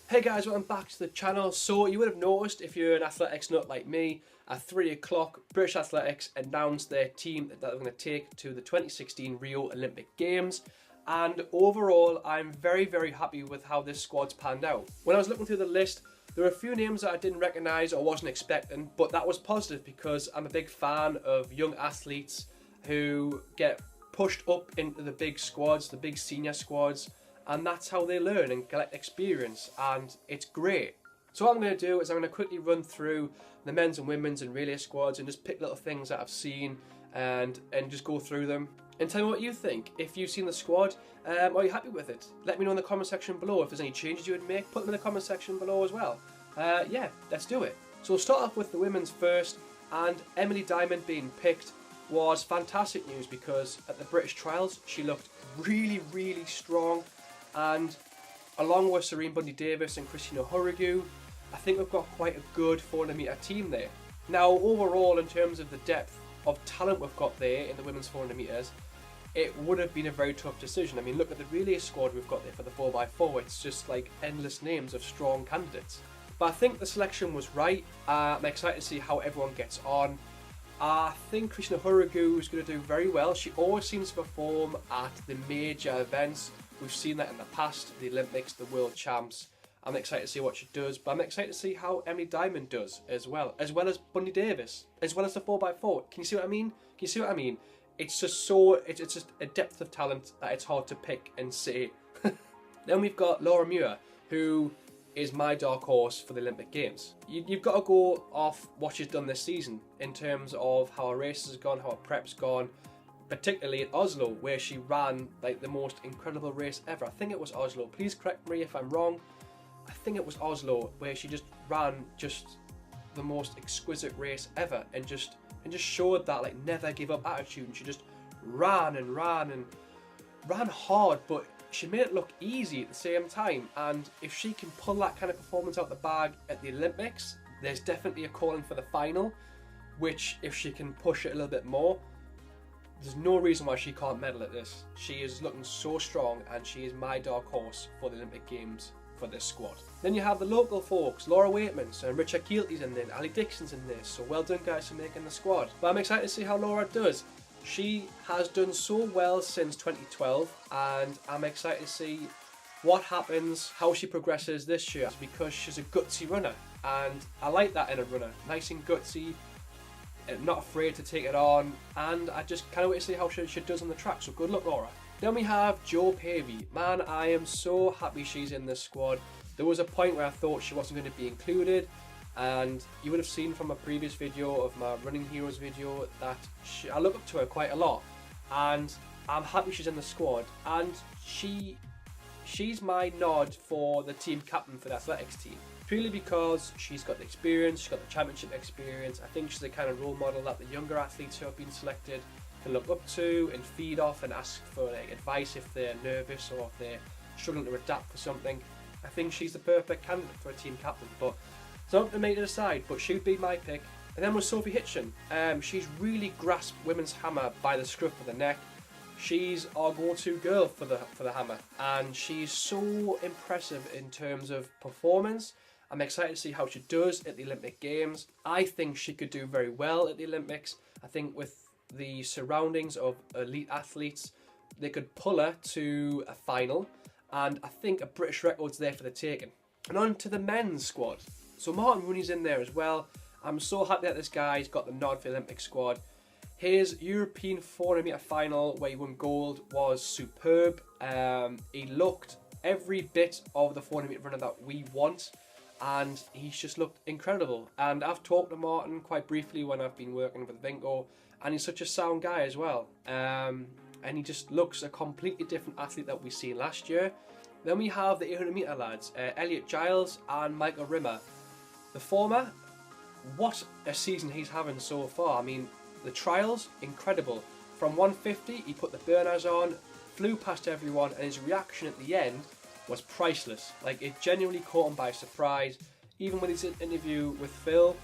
Hey guys, welcome back to the channel. So you would have noticed, if you're an athletics nut like me, at 3 o'clock British Athletics announced their team that they're going to take to the 2016 Rio Olympic Games. And overall, I'm very happy with how this squad's panned out. When I was looking through the list, there were a few names that I didn't recognise or wasn't expecting, but that was positive because I'm a big fan of young athletes who get pushed up into the big squads, the big senior squads, and that's how they learn and collect experience, and it's great. So what I'm going to do is I'm going to quickly run through the men's and women's and relay squads and just pick little things that I've seen and just go through them and tell me what you think. If you've seen the squad, are you happy with it? Let me know in the comment section below. If there's any changes you would make, put them in the comment section below as well. Yeah, let's do it. So we'll start off with the women's first, and Emily Diamond being picked was fantastic news because at the British trials she looked really strong. And along with Serene Bundy-Davis and Christina Hurrigu, I think we've got quite a good 400 metre team there. Now overall, in terms of the depth of talent we've got there in the women's 400 metres, it would have been a very tough decision. I mean, look at the relay squad we've got there for the 4x4, it's just like endless names of strong candidates. But I think the selection was right. I'm excited to see how everyone gets on. I think Christina Hurrigu is going to do very well. She always seems to perform at the major events. We've seen that in the past, the Olympics, the World Champs. I'm excited to see what she does, but I'm excited to see how Emily Diamond does as well as Bundy Davis, as well as the 4x4. Can you see what I mean? Can you see what I mean? It's just it's just a depth of talent that it's hard to pick and say. Then we've got Laura Muir, who is my dark horse for the Olympic Games. You've got to go off what she's done this season in terms of how her race has gone, how her prep's gone, particularly at Oslo, where she ran like the most incredible race ever. I think it was Oslo. Please correct me if I'm wrong. I think it was Oslo, where she just ran just the most exquisite race ever, and just showed that like never give up attitude. And she just ran hard, but she made it look easy at the same time. And if she can pull that kind of performance out the bag at the Olympics, there's definitely a calling for the final, which if she can push it a little bit more, there's no reason why she can't medal at this. She is looking so strong, and she is my dark horse for the Olympic Games for this squad. Then you have the local folks, Laura Waitman and Richard Keelty's in there, Ali Dixon's in this, so well done guys for making the squad. But I'm excited to see how Laura does. She has done so well since 2012, and I'm excited to see what happens, how she progresses this year, because she's a gutsy runner, and I like that in a runner. Nice and gutsy, not afraid to take it on, and I just can't wait to see how she does on the track, so good luck Laura. Then we have Jo Pavey. Man, I am so happy she's in this squad. There was a point where I thought she wasn't going to be included, and you would have seen from a previous video of my Running Heroes video that I look up to her quite a lot, and I'm happy she's in the squad, and she's my nod for the team captain for the athletics team. Purely because she's got the experience, she's got the championship experience. I think she's the kind of role model that the younger athletes who have been selected can look up to and feed off and ask for like, advice if they're nervous or if they're struggling to adapt for something. I think she's the perfect candidate for a team captain, but it's not up to me to decide, but she'd be my pick. And then with Sophie Hitchen, she's really grasped women's hammer by the scruff of the neck. She's our go-to girl for the hammer, and she's so impressive in terms of performance. I'm excited to see how she does at the Olympic Games. I think she could do very well at the Olympics. I think with the surroundings of elite athletes, they could pull her to a final, and I think a British record's there for the taking. And on to the men's squad. So Martin Rooney's in there as well. I'm so happy that this guy's got the nod for the Olympic squad. His European 400 metre final, where he won gold, was superb. He looked every bit of the 400 metre runner that we want, and he's just looked incredible. And I've talked to Martin quite briefly when I've been working with Vinco, and he's such a sound guy as well. And he just looks a completely different athlete that we seen last year. Then we have the 800 metre lads, Elliot Giles and Michael Rimmer. The former, what a season he's having so far. I mean, the trials, incredible. From 150, he put the burners on, flew past everyone, and his reaction at the end was priceless. Like, it genuinely caught him by surprise. Even with his interview with Phil,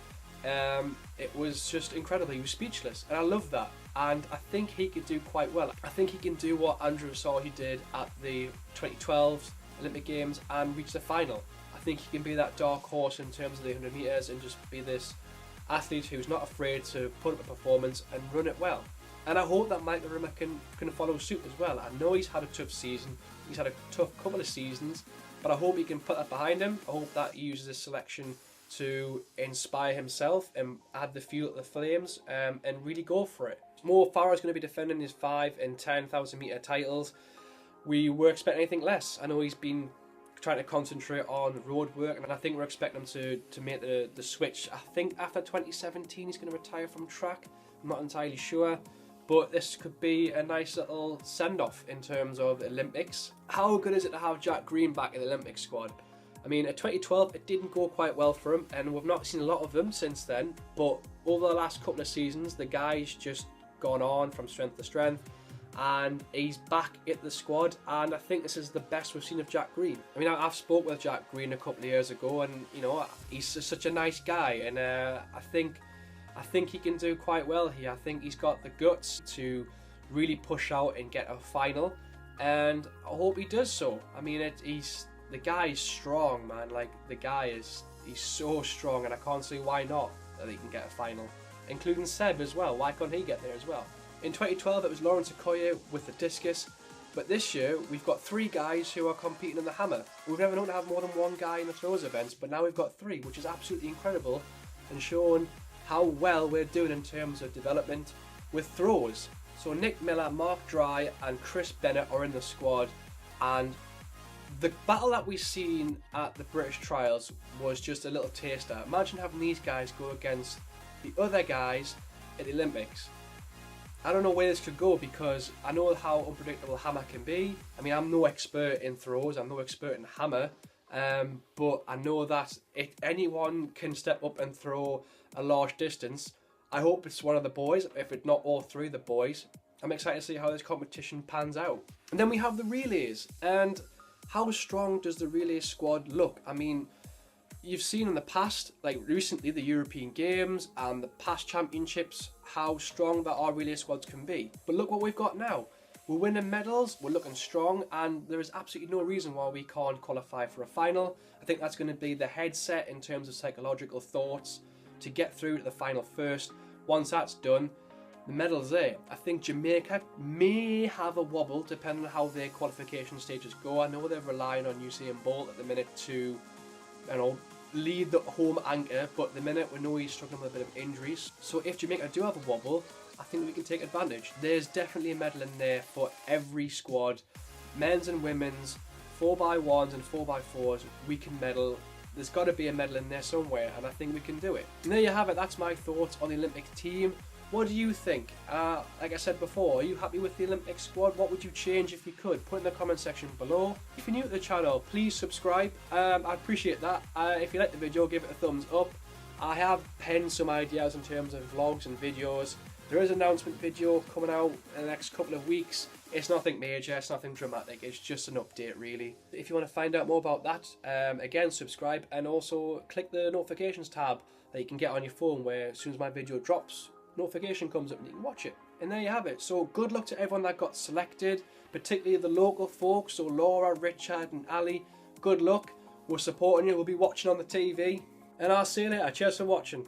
it was just incredible. He was speechless, and I love that. And I think he could do quite well. I think he can do what Andrew Assahi did at the 2012 Olympic Games and reach the final. I think he can be that dark horse in terms of the 100 metres and just be this athlete who's not afraid to put up a performance and run it well. And I hope that Michael Rimmer can follow suit as well. I know he's had a tough season, he's had a tough couple of seasons, but I hope he can put that behind him. I hope that he uses his selection to inspire himself and add the fuel to the flames, and really go for it. Mo Farah's going to be defending his 5 and 10,000 metre titles. We were expecting anything less. I know he's been trying to concentrate on road work, and I think we're expecting him to make the switch. I think after 2017 he's going to retire from track. I'm not entirely sure, but this could be a nice little send-off in terms of the Olympics. How good is it to have Jack Green back in the Olympic squad? I mean, at 2012 it didn't go quite well for him, and we've not seen a lot of him since then, but over the last couple of seasons the guy's just gone on from strength to strength, and he's back at the squad, and I think this is the best we've seen of Jack Green. I mean, I've spoke with Jack Green a couple of years ago, and you know, he's such a nice guy, and I think he can do quite well here. I think he's got the guts to really push out and get a final, and I hope he does so. I mean, the guy is strong, man. Like, he's so strong, and I can't see why not that he can get a final, including Seb as well. Why can't he get there as well? In 2012 it was Lawrence Okoye with the discus, but this year we've got 3 guys who are competing in the hammer. We've never known to have more than 1 guy in the throws events, but now we've got 3, which is absolutely incredible, and showing how well we're doing in terms of development with throws. So Nick Miller, Mark Dry and Chris Bennett are in the squad, and the battle that we've seen at the British Trials was just a little taster. Imagine having these guys go against the other guys at the Olympics. I don't know where this could go, because I know how unpredictable hammer can be. I mean, I'm no expert in throws, I'm no expert in hammer, but I know that if anyone can step up and throw a large distance, I hope it's one of the boys, if it's not all 3 of the boys. I'm excited to see how this competition pans out. And then we have the relays, and how strong does the relay squad look? I mean, you've seen in the past, like recently, the European Games and the past championships, how strong that our relay squads can be. But look what we've got now. We're winning medals, we're looking strong, and there is absolutely no reason why we can't qualify for a final. I think that's going to be the headset in terms of psychological thoughts to get through to the final first. Once that's done, the medal's there. I think Jamaica may have a wobble depending on how their qualification stages go. I know they're relying on Usain Bolt at the minute to, you know, lead the home anchor, but at the minute we know he's struggling with a bit of injuries. So if Jamaica do have a wobble, I think we can take advantage. There's definitely a medal in there for every squad, men's and women's, 4x1s and 4x4s. We can medal. There's got to be a medal in there somewhere, and I think we can do it. And there you have it. That's my thoughts on the Olympic team. What do you think? Like I said before, are you happy with the Olympic squad? What would you change if you could? Put in the comment section below. If you're new to the channel, please subscribe. I appreciate that. If you like the video, give it a thumbs up. I have penned some ideas in terms of vlogs and videos. There is an announcement video coming out in the next couple of weeks. It's nothing major, it's nothing dramatic, it's just an update really. If you want to find out more about that, again, subscribe, and also click the notifications tab that you can get on your phone, where as soon as my video drops, notification comes up and you can watch it. And there you have it. So good luck to everyone that got selected, particularly the local folks, so Laura, Richard and Ali. Good luck. We're supporting you, we'll be watching on the TV, and I'll see you later. Cheers for watching.